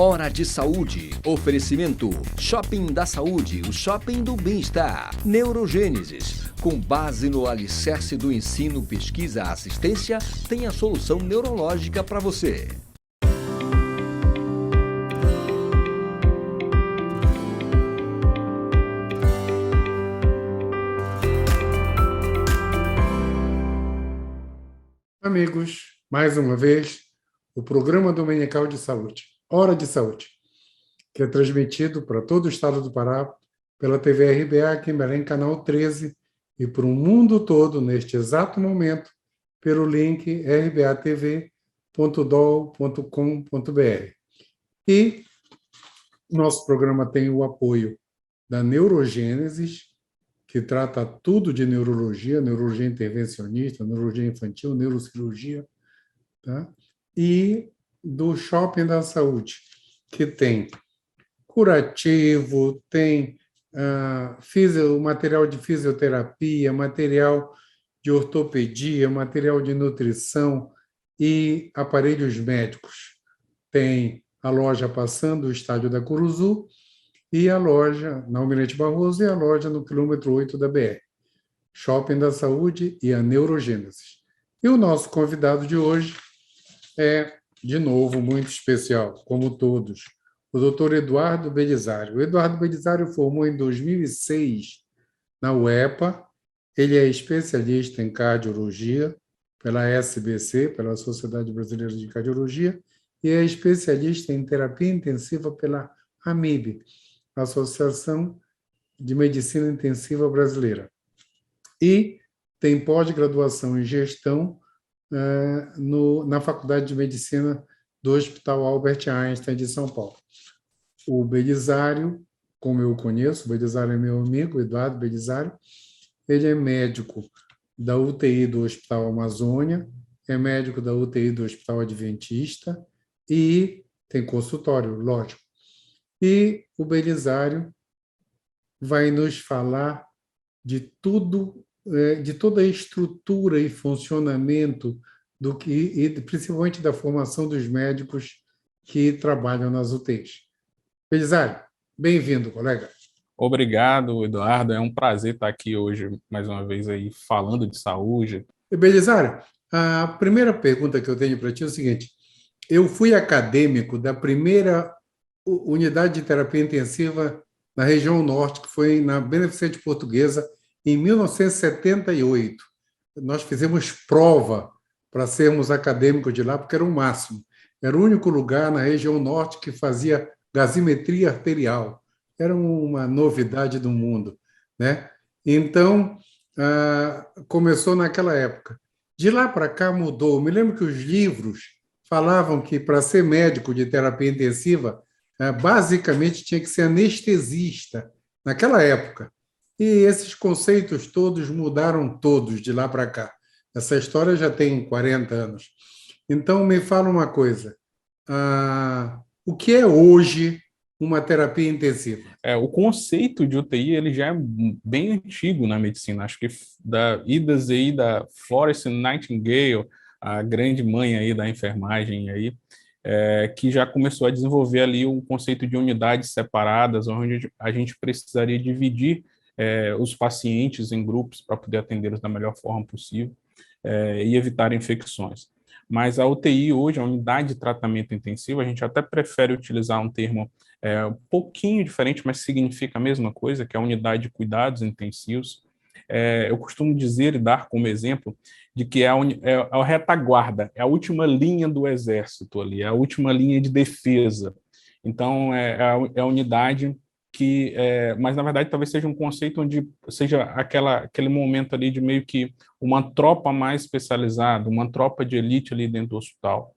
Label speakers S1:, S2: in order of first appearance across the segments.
S1: Hora de Saúde. Oferecimento. Shopping da Saúde, o shopping do bem-estar. Neurogênesis. Com base no alicerce do ensino, pesquisa, assistência, tem a solução neurológica para você.
S2: Amigos, mais uma vez, o programa dominical de saúde, Hora de Saúde, que é transmitido para todo o estado do Pará pela TV RBA aqui em Belém, canal 13, e para o mundo todo, neste exato momento, pelo link rbatv.dol.com.br. E nosso programa tem o apoio da Neurogênesis, que trata tudo de neurologia, neurologia intervencionista, neurologia infantil, neurocirurgia, tá? E do Shopping da Saúde, que tem curativo, tem material de fisioterapia, material de ortopedia, material de nutrição e aparelhos médicos. Tem a loja passando o estádio da Curuzu, e a loja na Almirante Barroso e a loja no quilômetro 8 da BR. Shopping da Saúde e a Neurogênesis. E o nosso convidado de hoje é, de novo, muito especial, como todos, o doutor Eduardo Belisário. O Eduardo Belisário formou em 2006 na UEPA. Ele é especialista em cardiologia pela SBC, pela Sociedade Brasileira de Cardiologia, e é especialista em terapia intensiva pela AMIB, Associação de Medicina Intensiva Brasileira. E tem pós-graduação em gestão na Faculdade de Medicina do Hospital Albert Einstein de São Paulo. O Belisário, como eu conheço, o Belisário é meu amigo, Eduardo Belisário, ele é médico da UTI do Hospital Amazônia, é médico da UTI do Hospital Adventista e tem consultório, lógico. E o Belisário vai nos falar de tudo, de toda a estrutura e funcionamento e principalmente da formação dos médicos que trabalham nas UTIs. Belisário, bem-vindo, colega.
S3: Obrigado, Eduardo. É um prazer estar aqui hoje, mais uma vez, aí, falando de saúde.
S2: Belisário, a primeira pergunta que eu tenho para ti é o seguinte: eu fui acadêmico da primeira unidade de terapia intensiva na região norte, que foi na Beneficente Portuguesa, em 1978. Nós fizemos prova para sermos acadêmicos de lá, porque era o máximo. Era o único lugar na região norte que fazia gasimetria arterial. Era uma novidade do mundo, né? Então, começou naquela época. De lá para cá mudou. Eu me lembro que os livros falavam que, para ser médico de terapia intensiva, basicamente tinha que ser anestesista, naquela época. E esses conceitos todos mudaram todos de lá para cá. Essa história já tem 40 anos. Então, me fala uma coisa. O que é hoje uma terapia intensiva?
S3: O conceito de UTI ele já é bem antigo na medicina. Acho que idas aí da Florence Nightingale, a grande mãe aí da enfermagem aí, que já começou a desenvolver ali o conceito de unidades separadas, onde a gente precisaria dividir os pacientes em grupos para poder atendê-los da melhor forma possível e evitar infecções. Mas a UTI hoje, a unidade de tratamento intensivo, a gente até prefere utilizar um termo um pouquinho diferente, mas significa a mesma coisa, que é a unidade de cuidados intensivos. Eu costumo dizer e dar como exemplo de que é a retaguarda, é a última linha do exército ali, é a última linha de defesa. Então, é a unidade que, mas na verdade talvez seja um conceito onde seja aquele momento ali de meio que uma tropa mais especializada, uma tropa de elite ali dentro do hospital,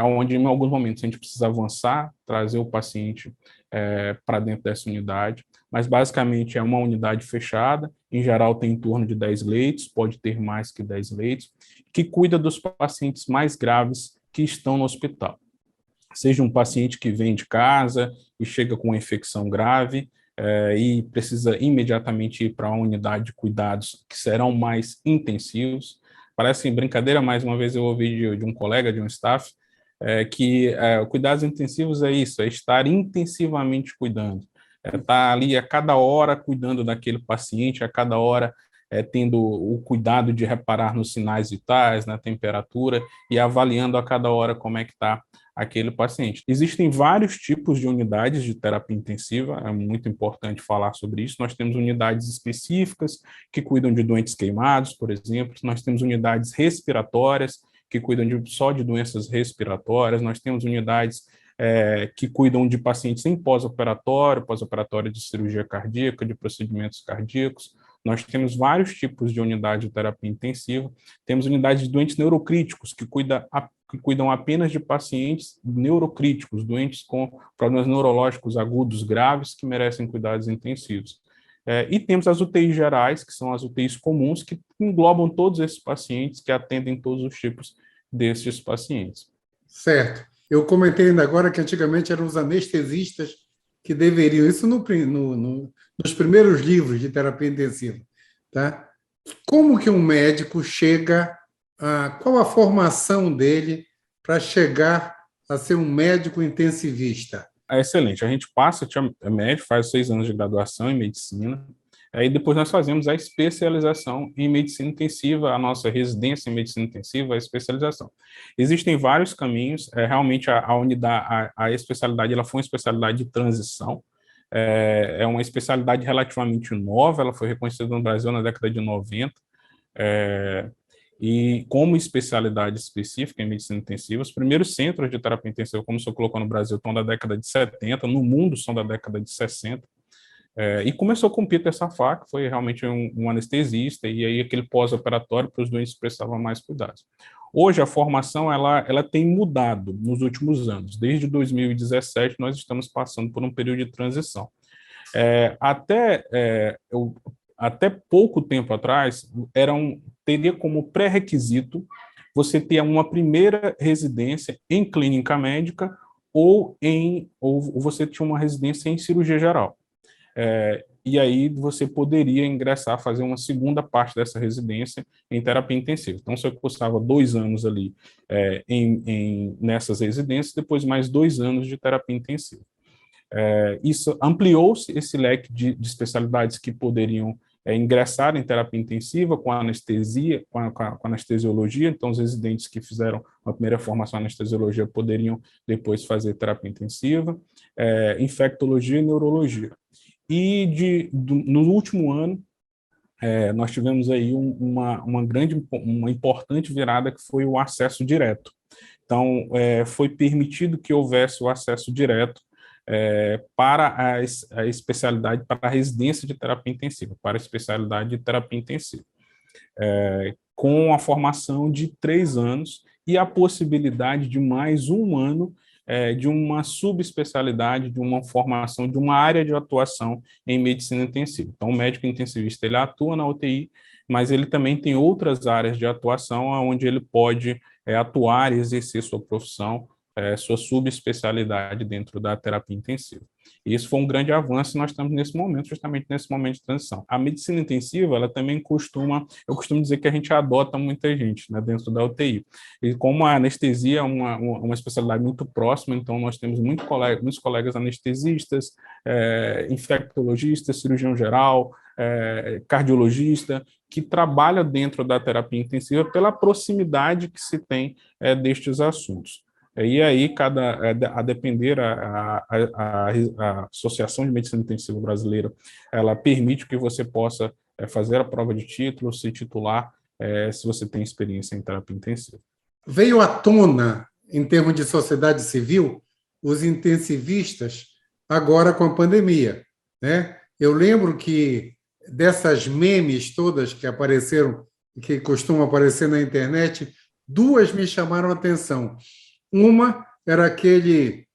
S3: onde em alguns momentos a gente precisa avançar, trazer o paciente para dentro dessa unidade, mas basicamente é uma unidade fechada, em geral tem em torno de 10 leitos, pode ter mais que 10 leitos, que cuida dos pacientes mais graves que estão no hospital. Seja um paciente que vem de casa e chega com uma infecção grave e precisa imediatamente ir para uma unidade de cuidados que serão mais intensivos. Parece brincadeira, mais uma vez eu ouvi de um colega, de um staff, Cuidados intensivos é isso, é estar intensivamente cuidando, estar ali a cada hora cuidando daquele paciente, a cada hora tendo o cuidado de reparar nos sinais vitais, na temperatura e avaliando a cada hora como é que está aquele paciente. Existem vários tipos de unidades de terapia intensiva, é muito importante falar sobre isso. Nós temos unidades específicas que cuidam de doentes queimados, por exemplo, nós temos unidades respiratórias que cuidam só de doenças respiratórias, nós temos unidades que cuidam de pacientes em pós-operatório de cirurgia cardíaca, de procedimentos cardíacos. Nós temos vários tipos de unidade de terapia intensiva. Temos unidades de doentes neurocríticos, que cuidam apenas de pacientes neurocríticos, doentes com problemas neurológicos agudos graves, que merecem cuidados intensivos. E temos as UTIs gerais, que são as UTIs comuns, que englobam todos esses pacientes, que atendem todos os tipos desses pacientes.
S2: Certo. Eu comentei ainda agora que antigamente eram os anestesistas que deveriam, isso nos primeiros livros de terapia intensiva, tá? Como que um médico chega qual a formação dele para chegar a ser um médico intensivista?
S3: É excelente. A gente passa, é médico, faz 6 anos de graduação em medicina, aí depois nós fazemos a especialização em medicina intensiva, a nossa residência em medicina intensiva, a especialização. Existem vários caminhos, realmente a especialidade ela foi uma especialidade de transição, é uma especialidade relativamente nova, ela foi reconhecida no Brasil na década de 90, e como especialidade específica em medicina intensiva, os primeiros centros de terapia intensiva, como o senhor colocou no Brasil, estão da década de 70, no mundo são da década de 60, e começou com Peter Safar, que foi realmente um anestesista, e aí aquele pós-operatório para os doentes que precisavam mais cuidados. Hoje a formação ela tem mudado nos últimos anos. Desde 2017 nós estamos passando por um período de transição. Até pouco tempo atrás teria como pré-requisito você ter uma primeira residência em clínica médica ou você tinha uma residência em cirurgia geral. E aí você poderia ingressar, fazer uma segunda parte dessa residência em terapia intensiva. Então, você cursava 2 anos ali nessas residências, depois mais 2 anos de terapia intensiva. Isso ampliou-se esse leque de especialidades que poderiam ingressar em terapia intensiva com a anestesia, com a anestesiologia. Então, os residentes que fizeram a primeira formação em anestesiologia poderiam depois fazer terapia intensiva, infectologia e neurologia. E no último ano, nós tivemos aí uma importante virada, que foi o acesso direto. Então, foi permitido que houvesse o acesso direto para a especialidade, para a residência de terapia intensiva, para a especialidade de terapia intensiva, com a formação de 3 anos e a possibilidade de mais 1 ano de uma subespecialidade, de uma formação, de uma área de atuação em medicina intensiva. Então, o médico intensivista ele atua na UTI, mas ele também tem outras áreas de atuação onde ele pode atuar e exercer sua profissão, sua subespecialidade dentro da terapia intensiva. E isso foi um grande avanço, e nós estamos justamente nesse momento de transição. A medicina intensiva, ela também eu costumo dizer que a gente adota muita gente, né, dentro da UTI. E como a anestesia é uma especialidade muito próxima, então nós temos muitos colegas anestesistas, infectologistas, cirurgião geral, cardiologista, que trabalha dentro da terapia intensiva pela proximidade que se tem destes assuntos. E aí, a depender, a Associação de Medicina Intensiva Brasileira, ela permite que você possa fazer a prova de título, se titular, se você tem experiência em terapia intensiva.
S2: Veio à tona, em termos de sociedade civil, os intensivistas agora com a pandemia, né? Eu lembro que dessas memes todas que apareceram, que costumam aparecer na internet, 2 me chamaram a atenção. Uma era aquele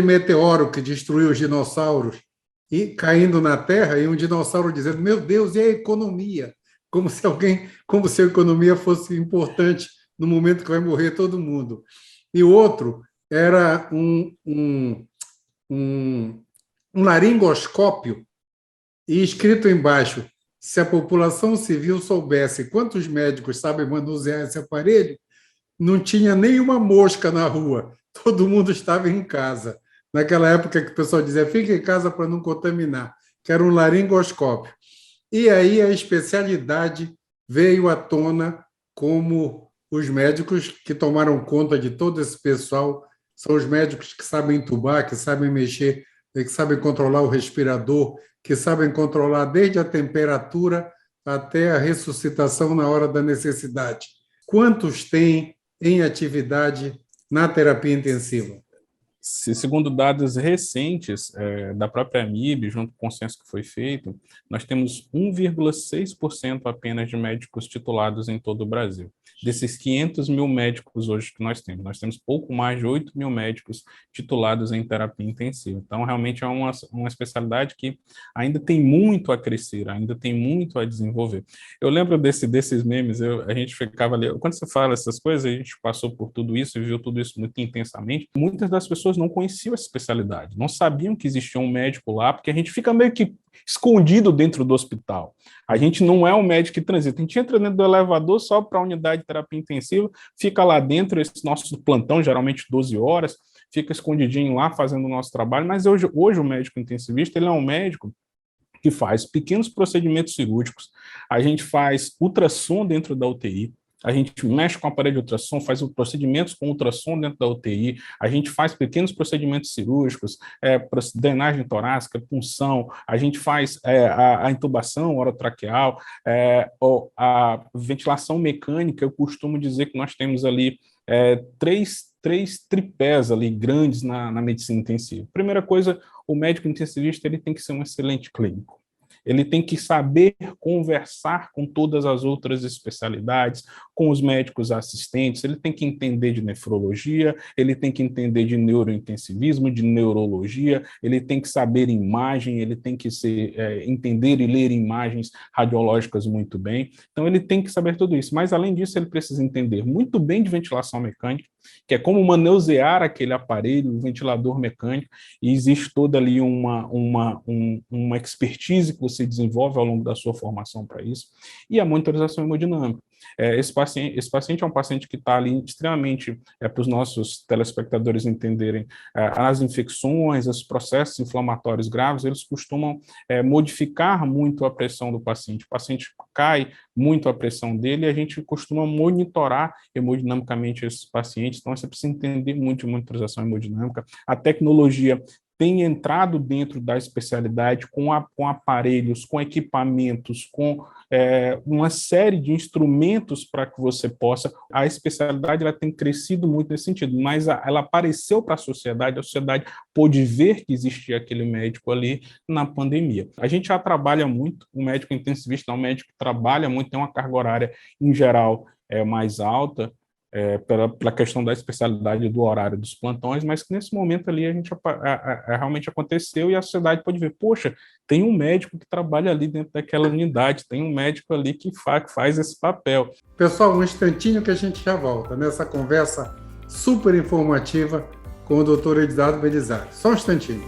S2: meteoro que destruiu os dinossauros e caindo na Terra, e um dinossauro dizendo: meu Deus, e a economia? Como se a economia fosse importante no momento que vai morrer todo mundo. E o outro era um laringoscópio, e escrito embaixo: se a população civil soubesse quantos médicos sabem manusear esse aparelho, não tinha nenhuma mosca na rua, todo mundo estava em casa. Naquela época que o pessoal dizia, fica em casa para não contaminar, que era um laringoscópio. E aí a especialidade veio à tona como os médicos que tomaram conta de todo esse pessoal, são os médicos que sabem entubar, que sabem mexer, que sabem controlar o respirador, que sabem controlar desde a temperatura até a ressuscitação na hora da necessidade. Quantos tem em atividade na terapia intensiva?
S3: Segundo dados recentes da própria AMIB, junto com o censo que foi feito, nós temos 1,6% apenas de médicos titulados em todo o Brasil. Desses 500 mil médicos hoje que nós temos pouco mais de 8 mil médicos titulados em terapia intensiva. Então, realmente é uma especialidade que ainda tem muito a crescer, ainda tem muito a desenvolver. Eu lembro desses memes, a gente ficava ali, quando você fala essas coisas, a gente passou por tudo isso e viu tudo isso muito intensamente, muitas das pessoas não conheciam essa especialidade, não sabiam que existia um médico lá, porque a gente fica meio que escondido dentro do hospital. A gente não é um médico que transita. A gente entra dentro do elevador só para a unidade de terapia intensiva, fica lá dentro, esse nosso plantão, geralmente 12 horas, fica escondidinho lá fazendo o nosso trabalho, mas hoje o médico intensivista, ele é um médico que faz pequenos procedimentos cirúrgicos, a gente faz ultrassom dentro da UTI, a gente mexe com o aparelho de ultrassom, faz procedimentos com ultrassom dentro da UTI, a gente faz pequenos procedimentos cirúrgicos, drenagem torácica, punção, a gente faz a intubação orotraqueal, a ventilação mecânica. Eu costumo dizer que nós temos ali três tripés ali grandes na medicina intensiva. Primeira coisa, o médico intensivista ele tem que ser um excelente clínico. Ele tem que saber conversar com todas as outras especialidades, com os médicos assistentes, ele tem que entender de nefrologia, ele tem que entender de neurointensivismo, de neurologia, ele tem que saber imagem, ele tem que entender e ler imagens radiológicas muito bem. Então, ele tem que saber tudo isso. Mas, além disso, ele precisa entender muito bem de ventilação mecânica, que é como manusear aquele aparelho, o ventilador mecânico, e existe toda ali uma expertise que você desenvolve ao longo da sua formação para isso, e a monitorização hemodinâmica. Esse paciente é um paciente que está ali extremamente, para os nossos telespectadores entenderem, as infecções, os processos inflamatórios graves, eles costumam modificar muito a pressão do paciente. O paciente cai muito a pressão dele e a gente costuma monitorar hemodinamicamente esses pacientes, então você precisa entender muito de monitorização hemodinâmica. A tecnologia tem entrado dentro da especialidade com aparelhos, com equipamentos, com uma série de instrumentos para que você possa... A especialidade ela tem crescido muito nesse sentido, mas ela apareceu para a sociedade pôde ver que existia aquele médico ali na pandemia. A gente já trabalha muito, o médico intensivista é um médico que trabalha muito, tem uma carga horária, em geral, mais alta, pela questão da especialidade do horário dos plantões, mas que nesse momento ali a gente realmente aconteceu e a sociedade pode ver, poxa, tem um médico que trabalha ali dentro daquela unidade, tem um médico ali que faz esse papel.
S2: Pessoal, um instantinho que a gente já volta nessa conversa super informativa com o Dr. Edgardo Belisário. Só um instantinho.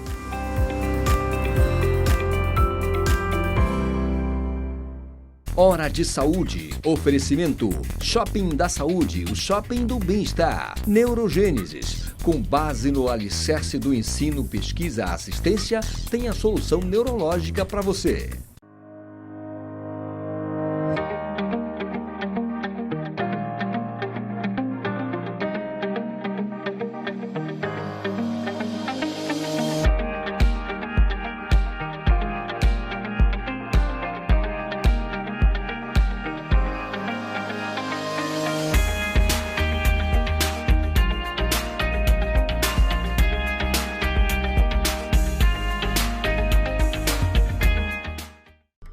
S1: Hora de Saúde. Oferecimento Shopping da Saúde, o shopping do bem-estar. Neurogênesis. Com base no alicerce do ensino, pesquisa, assistência, tem a solução neurológica para você.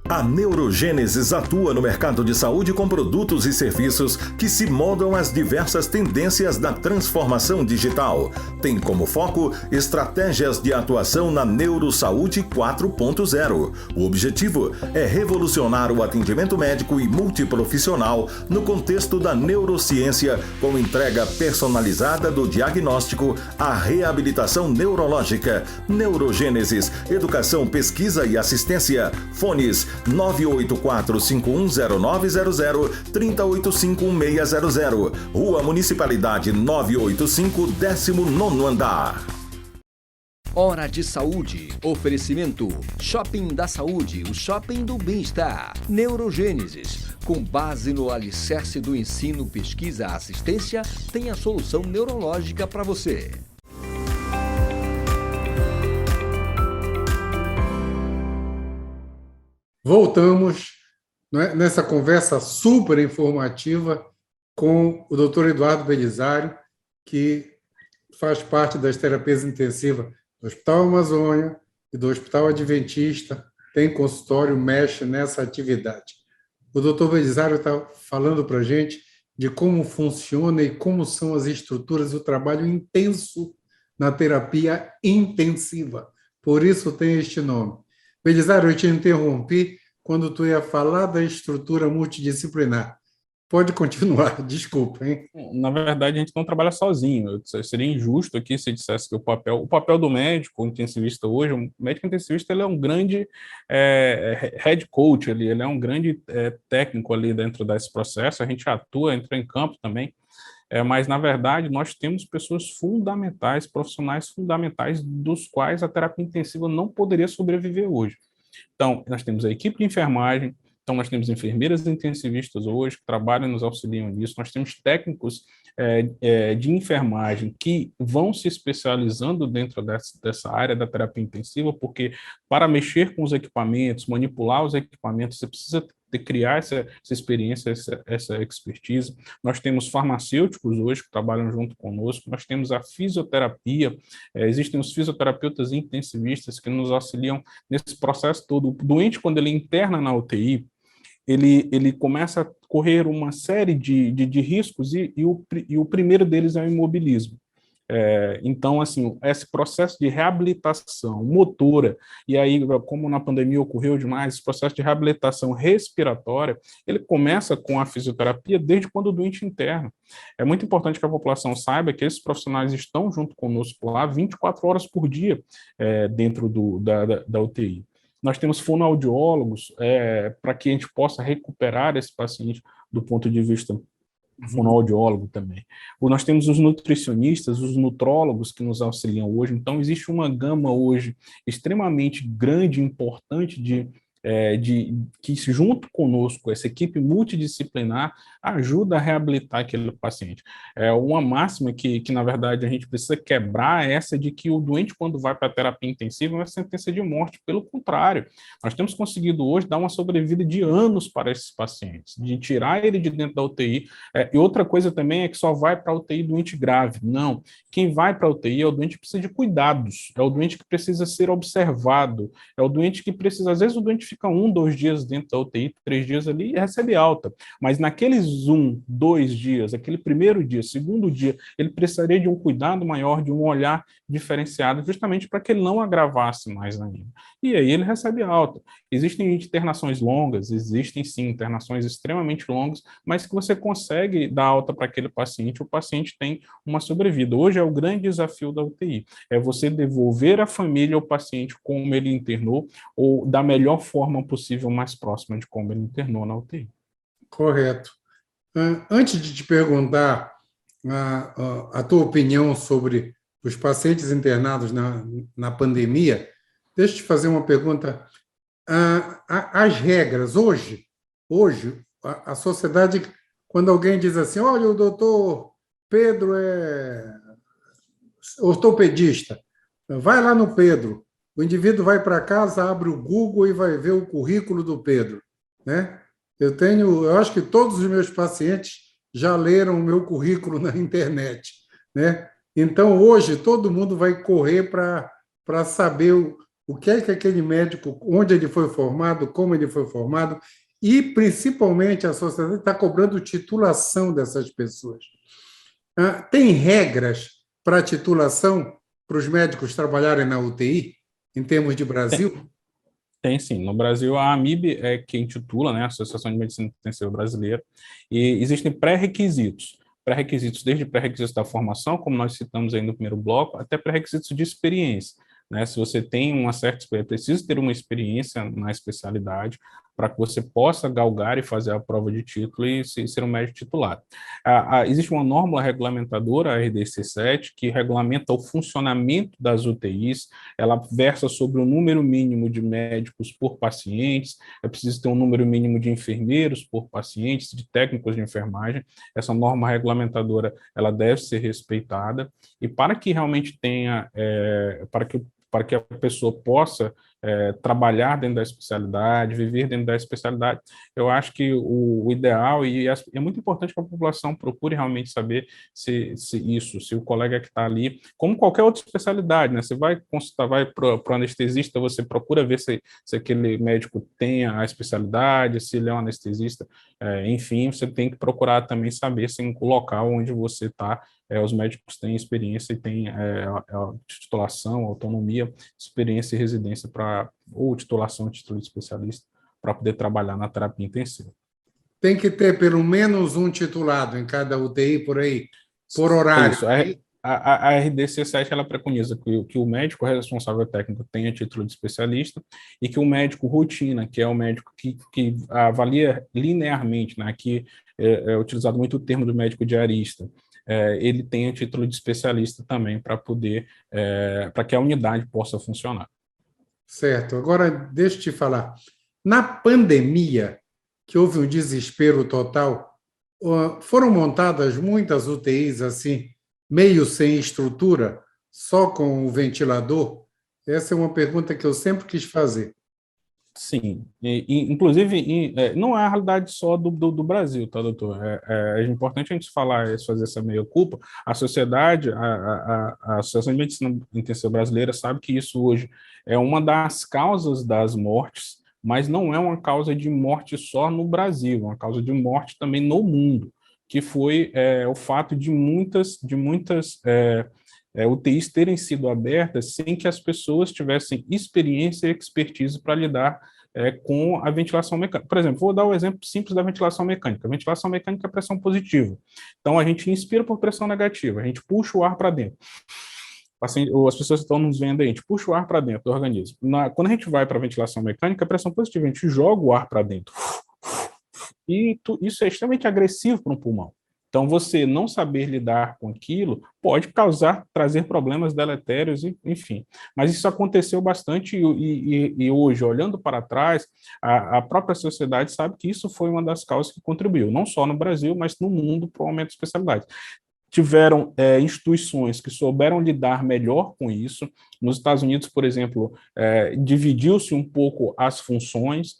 S4: A Neurogênesis atua no mercado de saúde com produtos e serviços que se moldam às diversas tendências da transformação digital. Tem como foco estratégias de atuação na Neurosaúde 4.0. O objetivo é revolucionar o atendimento médico e multiprofissional no contexto da neurociência, com entrega personalizada do diagnóstico à reabilitação neurológica. Neurogênesis, educação, pesquisa e assistência. Fones 984-510900, 3085-1600. Rua Municipalidade 985, 19º andar.
S1: Hora de Saúde. Oferecimento. Shopping da Saúde, o shopping do bem-estar. Neurogênesis. Com base no alicerce do ensino, pesquisa, assistência, tem a solução neurológica para você.
S2: Voltamos, né, nessa conversa super informativa com o Dr. Eduardo Belisário, que faz parte das terapias intensivas do Hospital Amazônia e do Hospital Adventista, tem consultório, mexe nessa atividade. O doutor Belisário está falando para a gente de como funciona e como são as estruturas e o trabalho intenso na terapia intensiva. Por isso tem este nome. Belisário, eu te interrompi quando tu ia falar da estrutura multidisciplinar. Pode continuar, desculpa, hein?
S3: Na verdade, a gente não trabalha sozinho. Seria injusto aqui se dissesse que o papel do médico intensivista hoje, o médico intensivista ele é um grande head coach, ele é um grande técnico ali dentro desse processo, a gente atua, entra em campo também, mas, na verdade, nós temos pessoas fundamentais, profissionais fundamentais, dos quais a terapia intensiva não poderia sobreviver hoje. Então, nós temos a equipe de enfermagem, então nós temos enfermeiras intensivistas hoje que trabalham e nos auxiliam nisso, nós temos técnicos de enfermagem que vão se especializando dentro dessa área da terapia intensiva, porque para mexer com os equipamentos, manipular os equipamentos, você precisa criar essa experiência, essa expertise. Nós temos farmacêuticos hoje que trabalham junto conosco, nós temos a fisioterapia, existem os fisioterapeutas intensivistas que nos auxiliam nesse processo todo. O doente, quando ele interna na UTI, ele começa a correr uma série de riscos e o primeiro deles é o imobilismo. Então, assim, esse processo de reabilitação motora, e aí, como na pandemia ocorreu demais, esse processo de reabilitação respiratória, ele começa com a fisioterapia desde quando o doente interna. É muito importante que a população saiba que esses profissionais estão junto conosco lá 24 horas por dia dentro da UTI. Nós temos fonoaudiólogos para que a gente possa recuperar esse paciente do ponto de vista fonoaudiólogo também. Nós temos os nutricionistas, os nutrólogos que nos auxiliam hoje, então existe uma gama hoje extremamente grande e importante que junto conosco, essa equipe multidisciplinar ajuda a reabilitar aquele paciente. Uma máxima que na verdade, a gente precisa quebrar é essa de que o doente, quando vai para a terapia intensiva, não é sentença de morte. Pelo contrário, nós temos conseguido hoje dar uma sobrevida de anos para esses pacientes, de tirar ele de dentro da UTI. E outra coisa também é que só vai para a UTI doente grave. Não. Quem vai para a UTI é o doente que precisa de cuidados, é o doente que precisa ser observado, é o doente que precisa, às vezes o doente fica 1, 2 dias dentro da UTI, 3 dias ali e recebe alta. Mas naqueles 1, 2 dias, aquele primeiro dia, segundo dia, ele precisaria de um cuidado maior, de um olhar diferenciado, justamente para que ele não agravasse mais ainda. E aí ele recebe alta. Existem internações longas, existem sim internações extremamente longas, mas que você consegue dar alta para aquele paciente, o paciente tem uma sobrevida. Hoje é o grande desafio da UTI, é você devolver a família ao paciente como ele internou, ou da melhor forma possível, mais próxima de como ele internou na UTI.
S2: Correto. Antes de te perguntar a tua opinião sobre os pacientes internados na pandemia, deixa eu te fazer uma pergunta. As regras, hoje a sociedade, quando alguém diz assim, olha, o doutor Pedro é ortopedista, vai lá no Pedro, o indivíduo vai para casa, abre o Google e vai ver o currículo do Pedro, né? Eu acho que todos os meus pacientes já leram o meu currículo na internet, né? Então, hoje, todo mundo vai correr para saber o que é que aquele médico, onde ele foi formado, como ele foi formado, e, principalmente, a sociedade está cobrando titulação dessas pessoas. Tem regras para titulação para os médicos trabalharem na UTI, em termos de Brasil?
S3: Tem sim. No Brasil, a AMIB é quem titula, né, a Associação de Medicina Intensiva Brasileira, e existem pré-requisitos. Pré-requisitos desde pré-requisitos da formação, como nós citamos aí no primeiro bloco, até pré-requisitos de experiência. Né? Se você tem uma certa experiência, precisa ter uma experiência na especialidade. para que você possa galgar e fazer a prova de título e ser um médico titular. Existe uma norma regulamentadora, a RDC7, que regulamenta o funcionamento das UTIs, ela versa sobre o número mínimo de médicos por pacientes, é preciso ter um número mínimo de enfermeiros por pacientes, de técnicos de enfermagem. Essa norma regulamentadora, ela deve ser respeitada, e para que realmente tenha, para que a pessoa possa trabalhar dentro da especialidade, viver dentro da especialidade, eu acho que o ideal, e é muito importante que a população procure realmente saber se o colega que está ali, como qualquer outra especialidade, né? Você vai consultar, vai para o anestesista, você procura ver se aquele médico tem a especialidade, se ele é um anestesista, enfim, você tem que procurar também saber se em local onde você está, os médicos têm experiência e têm a titulação, autonomia, experiência e residência ou titulação, título de especialista, para poder trabalhar na terapia intensiva.
S2: Tem que ter pelo menos um titulado em cada UTI por aí, por horário.
S3: Isso. A RDC7 ela preconiza que o médico responsável técnico tenha título de especialista e que o médico rotina, que é o médico que avalia linearmente, né, aqui é utilizado muito o termo do médico diarista, ele tenha título de especialista também para que a unidade possa funcionar.
S2: Certo. Agora, deixa eu te falar. Na pandemia, que houve um desespero total, foram montadas muitas UTIs assim, meio sem estrutura, só com o ventilador? Essa é uma pergunta que eu sempre quis fazer.
S3: Sim, inclusive, não é a realidade só do Brasil, tá, doutor? É importante a gente fazer essa meia-culpa. A sociedade, a Associação de Medicina Intensiva Brasileira sabe que isso hoje é uma das causas das mortes, mas não é uma causa de morte só no Brasil, é uma causa de morte também no mundo, que foi o fato de muitas UTIs terem sido abertas sem que as pessoas tivessem experiência e expertise para lidar com a ventilação mecânica. Por exemplo, vou dar o exemplo simples da ventilação mecânica. A ventilação mecânica é pressão positiva. Então, a gente inspira por pressão negativa, a gente puxa o ar para dentro. As pessoas que estão nos vendo aí, a gente puxa o ar para dentro do organismo. Quando a gente vai para a ventilação mecânica, é pressão positiva, a gente joga o ar para dentro. E isso é extremamente agressivo para um pulmão. Então, você não saber lidar com aquilo pode trazer problemas deletérios, enfim. Mas isso aconteceu bastante e hoje, olhando para trás, a própria sociedade sabe que isso foi uma das causas que contribuiu, não só no Brasil, mas no mundo, para o aumento de especialidades. Tiveram instituições que souberam lidar melhor com isso. Nos Estados Unidos, por exemplo, dividiu-se um pouco as funções.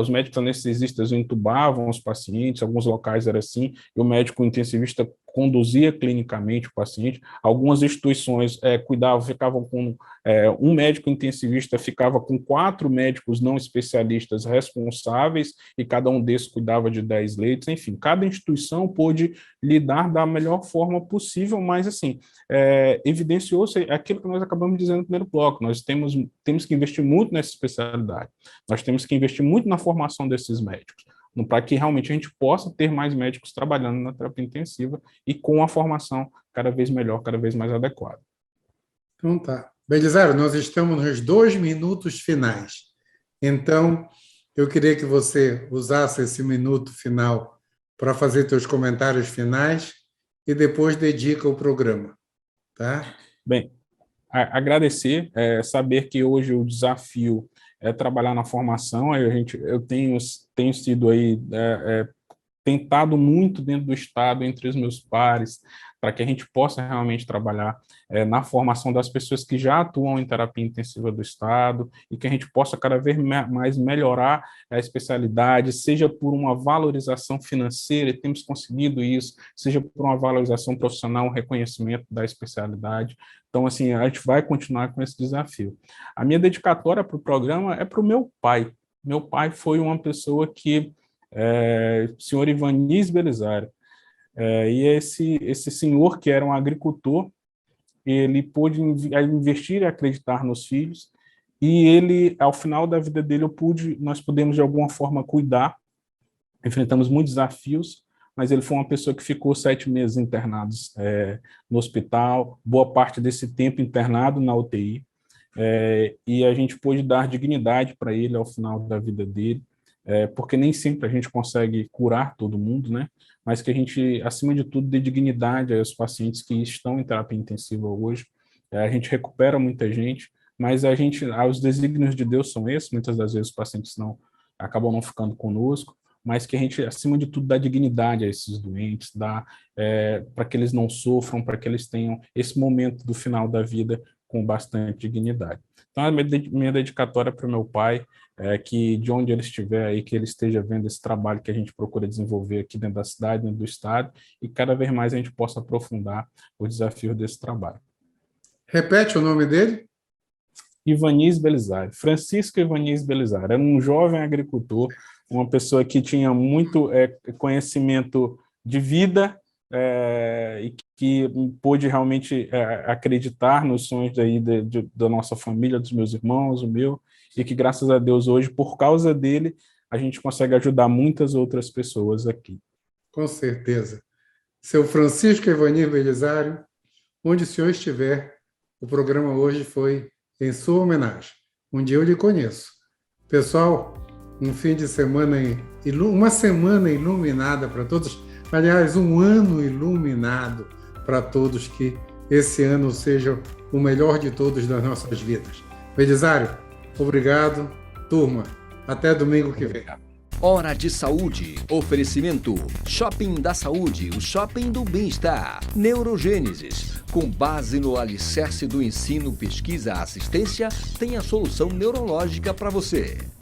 S3: Os médicos anestesistas intubavam os pacientes, alguns locais era assim, e o médico intensivista conduzia clinicamente o paciente. Algumas instituições ficavam com um médico intensivista, ficava com 4 médicos não especialistas responsáveis, e cada um desses cuidava de 10 leitos. Enfim, cada instituição pôde lidar da melhor forma possível, mas assim, evidenciou-se aquilo que nós acabamos dizendo no primeiro bloco. Nós temos que investir muito nessa especialidade, nós temos que investir muito na formação desses médicos, para que realmente a gente possa ter mais médicos trabalhando na terapia intensiva e com a formação cada vez melhor, cada vez mais adequada.
S2: Então tá. Belisário, nós estamos nos 2 minutos finais. Então, eu queria que você usasse esse minuto final para fazer seus comentários finais e depois dedica o programa. Tá?
S3: Bem, agradecer, saber que hoje o desafio é trabalhar na formação. Eu tenho sido aí tentado muito dentro do Estado, entre os meus pares, para que a gente possa realmente trabalhar na formação das pessoas que já atuam em terapia intensiva do Estado e que a gente possa cada vez mais melhorar a especialidade, seja por uma valorização financeira, e temos conseguido isso, seja por uma valorização profissional, um reconhecimento da especialidade. Então, assim, a gente vai continuar com esse desafio. A minha dedicatória para o programa é para o meu pai. Meu pai foi uma pessoa que senhor Ivanis Belisário. E esse senhor, que era um agricultor, ele pôde investir e acreditar nos filhos, e ele, ao final da vida dele, nós pudemos, de alguma forma, cuidar. Enfrentamos muitos desafios, mas ele foi uma pessoa que ficou 7 meses internados no hospital, boa parte desse tempo internado na UTI, e a gente pôde dar dignidade para ele ao final da vida dele. porque nem sempre a gente consegue curar todo mundo, né? Mas que a gente, acima de tudo, dê dignidade aos pacientes que estão em terapia intensiva hoje. A gente recupera muita gente, mas os desígnios de Deus são esses, muitas das vezes os pacientes acabam não ficando conosco, mas que a gente, acima de tudo, dá dignidade a esses doentes, para que eles não sofram, para que eles tenham esse momento do final da vida com bastante dignidade. Então, a minha dedicatória para o meu pai é que, de onde ele estiver aí, que ele esteja vendo esse trabalho que a gente procura desenvolver aqui dentro da cidade, dentro do estado, e cada vez mais a gente possa aprofundar o desafio desse trabalho.
S2: Repete o nome dele?
S3: Ivaniz Belizari, Francisco Ivaniz Belizari. Era um jovem agricultor, uma pessoa que tinha muito conhecimento de vida e que pôde realmente acreditar nos sonhos da nossa família, dos meus irmãos, o meu, e que, graças a Deus, hoje, por causa dele, a gente consegue ajudar muitas outras pessoas aqui.
S2: Com certeza. Seu Francisco Ivaniz Belizari, onde o senhor estiver, o programa hoje foi em sua homenagem. Um dia eu lhe conheço. Pessoal, um fim de semana, uma semana iluminada para todos. Aliás, um ano iluminado para todos, que esse ano seja o melhor de todos das nossas vidas. Belizari, obrigado. Turma, até domingo que vem.
S1: Hora de Saúde. Oferecimento Shopping da Saúde, o shopping do bem-estar. Neurogênesis. Com base no alicerce do ensino, pesquisa, assistência, tem a solução neurológica para você.